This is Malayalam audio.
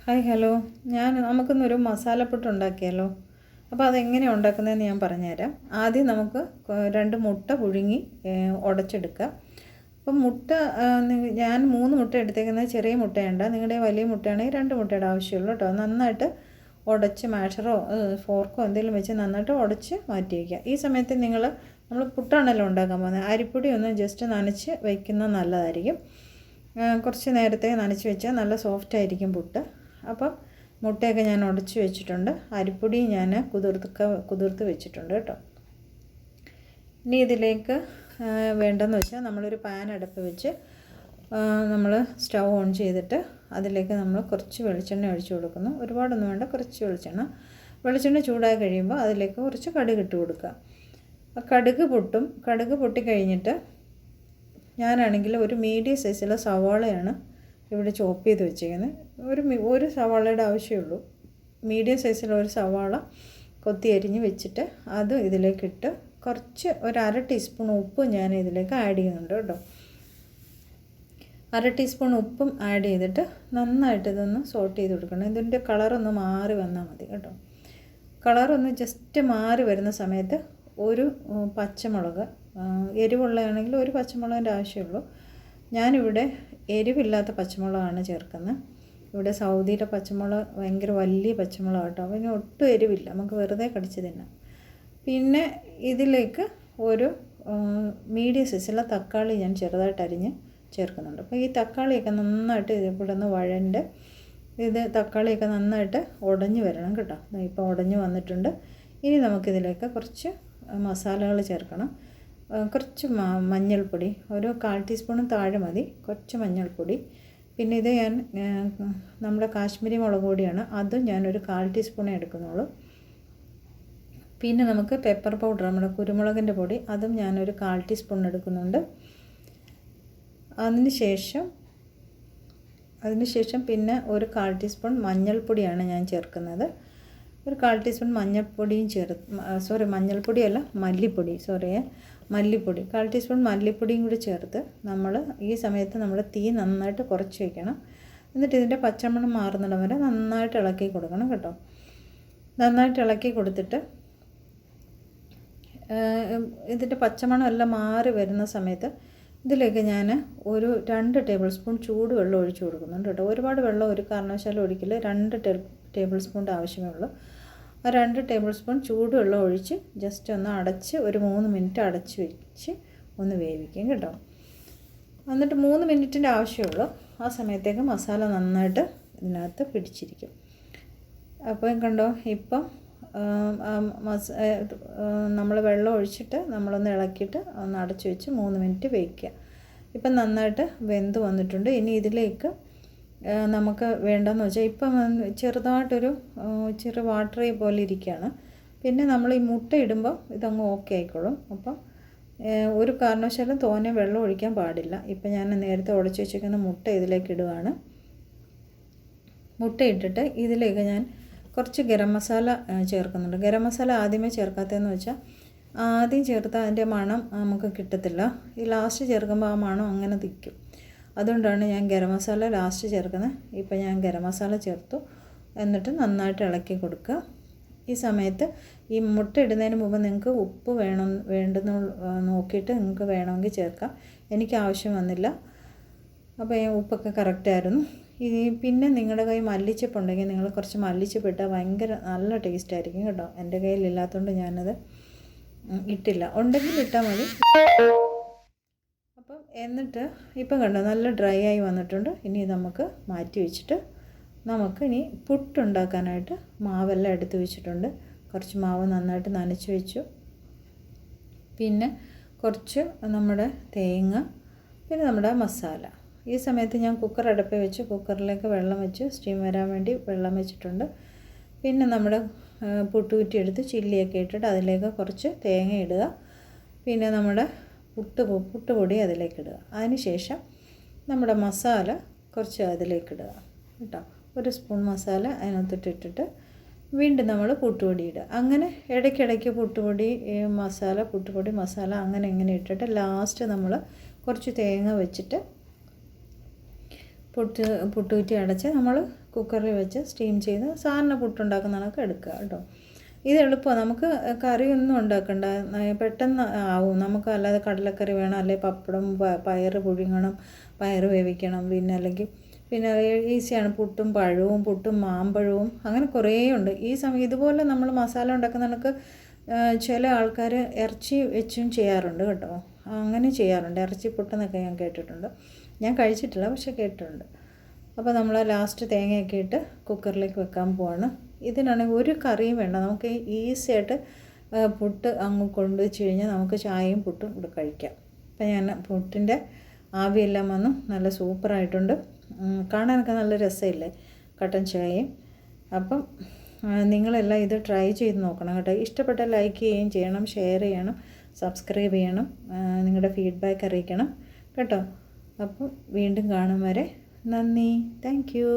Hi hello. നമുക്കിന്നൊരു മസാലപ്പുട്ട് ഉണ്ടാക്കിയാലോ? അപ്പോൾ അതെങ്ങനെയാണ് ഉണ്ടാക്കുന്നതെന്ന് ഞാൻ പറഞ്ഞുതരാം. ആദ്യം നമുക്ക് 2 മുട്ട പുഴുങ്ങി ഉടച്ചെടുക്കുക. അപ്പം ഞാൻ 3 മുട്ട എടുത്തേക്കുന്നത്. ചെറിയ മുട്ടയുണ്ട്, നിങ്ങളുടെ വലിയ മുട്ടയാണെങ്കിൽ 2 മുട്ടയുടെ ആവശ്യമുള്ളൂ കേട്ടോ. നന്നായിട്ട് ഉടച്ച് മാഷറോ ഫോർക്കോ എന്തെങ്കിലും വെച്ച് നന്നായിട്ട് ഉടച്ച് മാറ്റി വയ്ക്കുക. ഈ സമയത്ത് നമ്മൾ പുട്ടാണല്ലോ ഉണ്ടാക്കാൻ പോകുന്നത്, അരിപ്പൊടി ഒന്ന് ജസ്റ്റ് നനച്ച് വയ്ക്കുന്നത് നല്ലതായിരിക്കും. കുറച്ച് നേരത്തെ നനച്ച് വെച്ചാൽ നല്ല സോഫ്റ്റായിരിക്കും പുട്ട്. അപ്പം മുട്ടയൊക്കെ ഞാൻ ഉടച്ച് വെച്ചിട്ടുണ്ട്, അരിപ്പൊടി ഞാൻ കുതിർത്ത് വെച്ചിട്ടുണ്ട് കേട്ടോ. ഇനി ഇതിലേക്ക് വേണ്ടതെന്ന് വെച്ചാൽ നമ്മളൊരു പാൻ അടുപ്പ് വെച്ച് നമ്മൾ സ്റ്റൗ ഓൺ ചെയ്തിട്ട് അതിലേക്ക് നമ്മൾ കുറച്ച് വെളിച്ചെണ്ണ ഒഴിച്ച് കൊടുക്കുന്നു. ഒരുപാടൊന്നും വേണ്ട, കുറച്ച് വെളിച്ചെണ്ണ ചൂടായി കഴിയുമ്പോൾ അതിലേക്ക് കുറച്ച് കടുക് ഇട്ട് കൊടുക്കുക. കടുക് പൊട്ടിക്കഴിഞ്ഞിട്ട് ഞാനാണെങ്കിൽ ഒരു മീഡിയം സൈസിലുള്ള സവാളയാണ് ഇവിടെ ചോപ്പ് ചെയ്ത് വെച്ചിരിക്കുന്നത്. ഒരു സവാളയുടെ ആവശ്യമുള്ളൂ. മീഡിയം സൈസിലുള്ള ഒരു സവാള കൊത്തി അരിഞ്ഞ് വെച്ചിട്ട് അത് ഇതിലേക്കിട്ട് കുറച്ച് ഒരു 1/2 ടീസ്പൂൺ ഉപ്പ് ഞാൻ ഇതിലേക്ക് ആഡ് ചെയ്യുന്നുണ്ട് കേട്ടോ. 1/2 ടീസ്പൂൺ ഉപ്പും ആഡ് ചെയ്തിട്ട് നന്നായിട്ട് ഇതൊന്ന് സോട്ട് ചെയ്ത് കൊടുക്കണം. ഇതിൻ്റെ കളറൊന്ന് മാറി വന്നാൽ മതി കേട്ടോ. കളറൊന്ന് ജസ്റ്റ് മാറി വരുന്ന സമയത്ത് ഒരു പച്ചമുളക്, എരിവുള്ളതാണെങ്കിൽ ഒരു പച്ചമുളകിൻ്റെ ആവശ്യമുള്ളൂ. ഞാനിവിടെ എരിവില്ലാത്ത പച്ചമുളകാണ് ചേർക്കുന്നത്. ഇവിടെ സൗദിയിലെ പച്ചമുളക് ഭയങ്കര വലിയ പച്ചമുളക് കേട്ടോ, അതിന് ഒട്ടും എരിവില്ല, നമുക്ക് വെറുതെ കടിച്ച് തിന്നാം. പിന്നെ ഇതിലേക്ക് ഒരു മീഡിയം സൈസുള്ള തക്കാളി ഞാൻ ചെറുതായിട്ട് അരിഞ്ഞ് ചേർക്കുന്നുണ്ട്. അപ്പോൾ ഈ തക്കാളിയൊക്കെ നന്നായിട്ട് ഇവിടെ നിന്ന് തക്കാളിയൊക്കെ നന്നായിട്ട് ഉടഞ്ഞ് വരണം കേട്ടോ. ഇപ്പോൾ ഉടഞ്ഞ് വന്നിട്ടുണ്ട്. ഇനി നമുക്കിതിലേക്ക് കുറച്ച് മസാലകൾ ചേർക്കണം. കുറച്ച് മഞ്ഞൾപ്പൊടി, ഒരു 1/4 ടീസ്പൂണും താഴെ മതി, കുറച്ച് മഞ്ഞൾപ്പൊടി. പിന്നെ ഇത് നമ്മുടെ കാശ്മീരി മുളക് പൊടിയാണ്, അതും ഞാനൊരു 1/4 ടീസ്പൂണേ എടുക്കുന്നുള്ളൂ. പിന്നെ നമുക്ക് പെപ്പർ പൗഡർ, നമ്മുടെ കുരുമുളകിൻ്റെ പൊടി, അതും ഞാനൊരു 1/4 ടീസ്പൂൺ എടുക്കുന്നുണ്ട്. അതിനുശേഷം പിന്നെ ഒരു 1/4 ടീസ്പൂൺ മഞ്ഞൾപ്പൊടിയാണ് ഞാൻ ചേർക്കുന്നത്. ഒരു 1/4 ടീസ്പൂൺ മഞ്ഞൾപ്പൊടിയും മഞ്ഞൾപ്പൊടിയല്ല, മല്ലിപ്പൊടി 1/4 ടീസ്പൂൺ മല്ലിപ്പൊടിയും കൂടി ചേർത്ത് ഈ സമയത്ത് നമ്മൾ തീ നന്നായിട്ട് കുറച്ച് വയ്ക്കണം. എന്നിട്ട് ഇതിൻ്റെ പച്ചമണം മാറുന്നിടം വരെ നന്നായിട്ട് ഇളക്കി കൊടുക്കണം കേട്ടോ. നന്നായിട്ട് ഇളക്കി കൊടുത്തിട്ട് ഇതിൻ്റെ പച്ചമണം എല്ലാം മാറി വരുന്ന സമയത്ത് ഇതിലേക്ക് ഞാൻ ഒരു 2 ടേബിൾ സ്പൂൺ ചൂടുവെള്ളം ഒഴിച്ച് കൊടുക്കുന്നുണ്ട് കേട്ടോ. ഒരുപാട് വെള്ളം ഒരു കാരണവശാലും ഒഴിക്കില്ല, 2 ടേബിൾ സ്പൂണിൻ്റെ ആവശ്യമേ ഉള്ളൂ. ആ 2 ടേബിൾ സ്പൂൺ ചൂടുവെള്ളം ഒഴിച്ച് ജസ്റ്റ് ഒന്ന് അടച്ച് ഒരു 3 മിനിറ്റ് അടച്ച് വെച്ച് ഒന്ന് വേവിക്കും കേട്ടോ. എന്നിട്ട് 3 മിനിറ്റിൻ്റെ ആവശ്യമുള്ളൂ. ആ സമയത്തേക്ക് മസാല നന്നായിട്ട് ഇതിനകത്ത് പിടിച്ചിരിക്കും. അപ്പോൾ കണ്ടോ, ഇപ്പം നമ്മൾ വെള്ളം ഒഴിച്ചിട്ട് നമ്മളൊന്ന് ഇളക്കിയിട്ട് ഒന്ന് അടച്ച് വെച്ച് 3 മിനിറ്റ് വേവിക്കുക. ഇപ്പം നന്നായിട്ട് വെന്ത് വന്നിട്ടുണ്ട്. ഇനി ഇതിലേക്ക് നമുക്ക് വേണ്ടതെന്ന് വെച്ചാൽ ഇപ്പം ചെറുതായിട്ടൊരു ചെറു വാട്ടറി പോലെ ഇരിക്കുകയാണ്. പിന്നെ നമ്മൾ ഈ മുട്ട ഇടുമ്പോൾ ഇതങ്ങ് ഓക്കെ ആയിക്കോളും. അപ്പം ഒരു കാരണവശാലും തോനെ വെള്ളം ഒഴിക്കാൻ പാടില്ല. ഇപ്പം ഞാൻ നേരത്തെ ഉടച്ച് വെച്ചിരിക്കുന്ന മുട്ട ഇതിലേക്ക് ഇടുകയാണ്. മുട്ട ഇട്ടിട്ട് ഇതിലേക്ക് ഞാൻ കുറച്ച് ഗരം മസാല ചേർക്കുന്നുണ്ട്. ഗരം മസാല ആദ്യമേ ചേർക്കാത്തതെന്ന് വെച്ചാൽ ആദ്യം ചേർത്താൽ അതിൻ്റെ മണം നമുക്ക് കിട്ടത്തില്ല. ഈ ലാസ്റ്റ് ചേർക്കുമ്പോൾ ആ മണം അങ്ങനെ നിൽക്കും. അതുകൊണ്ടാണ് ഞാൻ ഗരം മസാല ലാസ്റ്റ് ചേർക്കുന്നത്. ഇപ്പോൾ ഞാൻ ഗരം മസാല ചേർത്തു. എന്നിട്ട് നന്നായിട്ട് ഇളക്കി കൊടുക്കുക. ഈ സമയത്ത് ഈ മുട്ട ഇടുന്നതിന് മുമ്പ് നിങ്ങൾക്ക് ഉപ്പ് വേണ്ടെന്ന് നോക്കിയിട്ട് നിങ്ങൾക്ക് വേണമെങ്കിൽ ചേർക്കാം. എനിക്ക് ആവശ്യം വന്നില്ല, അപ്പോൾ ഉപ്പൊക്കെ കറക്റ്റായിരുന്നു. പിന്നെ നിങ്ങളുടെ കയ്യിൽ മല്ലിച്ചപ്പുണ്ടെങ്കിൽ നിങ്ങൾ കുറച്ച് മല്ലിച്ചപ്പിട്ടാൽ ഭയങ്കര നല്ല ടേസ്റ്റ് ആയിരിക്കും കേട്ടോ. എൻ്റെ കയ്യിലില്ലാത്തതുകൊണ്ട് ഞാനത് ഇട്ടില്ല, ഉണ്ടെങ്കിൽ ഇട്ടാൽ മതി. അപ്പം എന്നിട്ട് ഇപ്പം കണ്ടോ നല്ല ഡ്രൈ ആയി വന്നിട്ടുണ്ട്. ഇനി നമുക്ക് മാറ്റി വെച്ചിട്ട് ഇനി പുട്ടുണ്ടാക്കാനായിട്ട് മാവെല്ലാം എടുത്ത് വെച്ചിട്ടുണ്ട്. കുറച്ച് മാവ് നന്നായിട്ട് നനച്ച് വെച്ചു. പിന്നെ കുറച്ച് നമ്മുടെ തേങ്ങ, പിന്നെ നമ്മുടെ മസാല. ഈ സമയത്ത് ഞാൻ കുക്കർ അടുപ്പിൽ വെച്ച് കുക്കറിലേക്ക് വെള്ളം വെച്ച് സ്റ്റീം വരാൻ വേണ്ടി വെള്ളം വെച്ചിട്ടുണ്ട്. പിന്നെ നമ്മുടെ പുട്ടുകുറ്റി എടുത്ത് ചില്ലിയൊക്കെ ഇട്ടിട്ട് അതിലേക്ക് കുറച്ച് തേങ്ങ ഇടുക. പിന്നെ നമ്മുടെ പുട്ടുപൊടി അതിലേക്ക് ഇടുക. അതിനുശേഷം നമ്മുടെ മസാല കുറച്ച് അതിലേക്ക് ഇടുക കേട്ടോ. 1 സ്പൂൺ മസാല അതിനകത്തിട്ടിട്ട് വീണ്ടും നമ്മൾ പുട്ടുപൊടി ഇടുക. അങ്ങനെ ഇടയ്ക്കിടയ്ക്ക് പുട്ടുപൊടി മസാല അങ്ങനെ ഇട്ടിട്ട് ലാസ്റ്റ് നമ്മൾ കുറച്ച് തേങ്ങ വെച്ചിട്ട് പുട്ടുകുറ്റി അടച്ച് നമ്മൾ കുക്കറിൽ വെച്ച് സ്റ്റീം ചെയ്ത് സാധാരണ പുട്ടുണ്ടാക്കുന്ന കണക്ക് എടുക്കുക കേട്ടോ. ഇത് എളുപ്പമാണ്, നമുക്ക് കറിയൊന്നും ഉണ്ടാക്കണ്ട, പെട്ടെന്ന് ആവും. നമുക്ക് അല്ലാതെ കടലക്കറി വേണം, അല്ലെങ്കിൽ പപ്പടം, പയർ പുഴുങ്ങണം, പയർ വേവിക്കണം, പിന്നെ ഈസിയാണ്. പുട്ടും പഴവും, പുട്ടും മാമ്പഴവും, അങ്ങനെ കുറേ ഉണ്ട്. ഈ സമയം ഇതുപോലെ നമ്മൾ മസാല ഉണ്ടാക്കുന്ന കണക്ക് ചില ആൾക്കാർ ഇറച്ചി വെച്ചും ചെയ്യാറുണ്ട് കേട്ടോ. അങ്ങനെ ചെയ്യാറുണ്ട്, ഇറച്ചി പുട്ടെന്നൊക്കെ ഞാൻ കേട്ടിട്ടുണ്ട്. ഞാൻ കഴിച്ചിട്ടില്ല, പക്ഷെ കേട്ടിട്ടുണ്ട്. അപ്പോൾ നമ്മൾ ലാസ്റ്റ് തേങ്ങയൊക്കെ ഇട്ട് കുക്കറിലേക്ക് വെക്കാൻ പോവാണ്. ഇതിനാണെങ്കിൽ ഒരു കറിയും വേണ്ട, നമുക്ക് ഈസി ആയിട്ട് പുട്ട് അങ്ങ് കൊണ്ടുവച്ച് കഴിഞ്ഞാൽ നമുക്ക് ചായയും പുട്ടും ഇവിടെ കഴിക്കാം. അപ്പം ഞാൻ പുട്ടിൻ്റെ ആവിയെല്ലാം വന്നു നല്ല സൂപ്പറായിട്ടുണ്ട്. കാണാനൊക്കെ നല്ല രസമില്ലേ കട്ടൻ ചായയും. അപ്പം നിങ്ങളെല്ലാം ഇത് ട്രൈ ചെയ്ത് നോക്കണം കേട്ടോ. ഇഷ്ടപ്പെട്ടാൽ ലൈക്ക് ചെയ്യുകയും ചെയ്യണം, ഷെയർ ചെയ്യണം, സബ്സ്ക്രൈബ് ചെയ്യണം, നിങ്ങളുടെ ഫീഡ്ബാക്ക് അറിയിക്കണം കേട്ടോ. അപ്പോൾ വീണ്ടും കാണും വരെ നന്ദി. Thank you.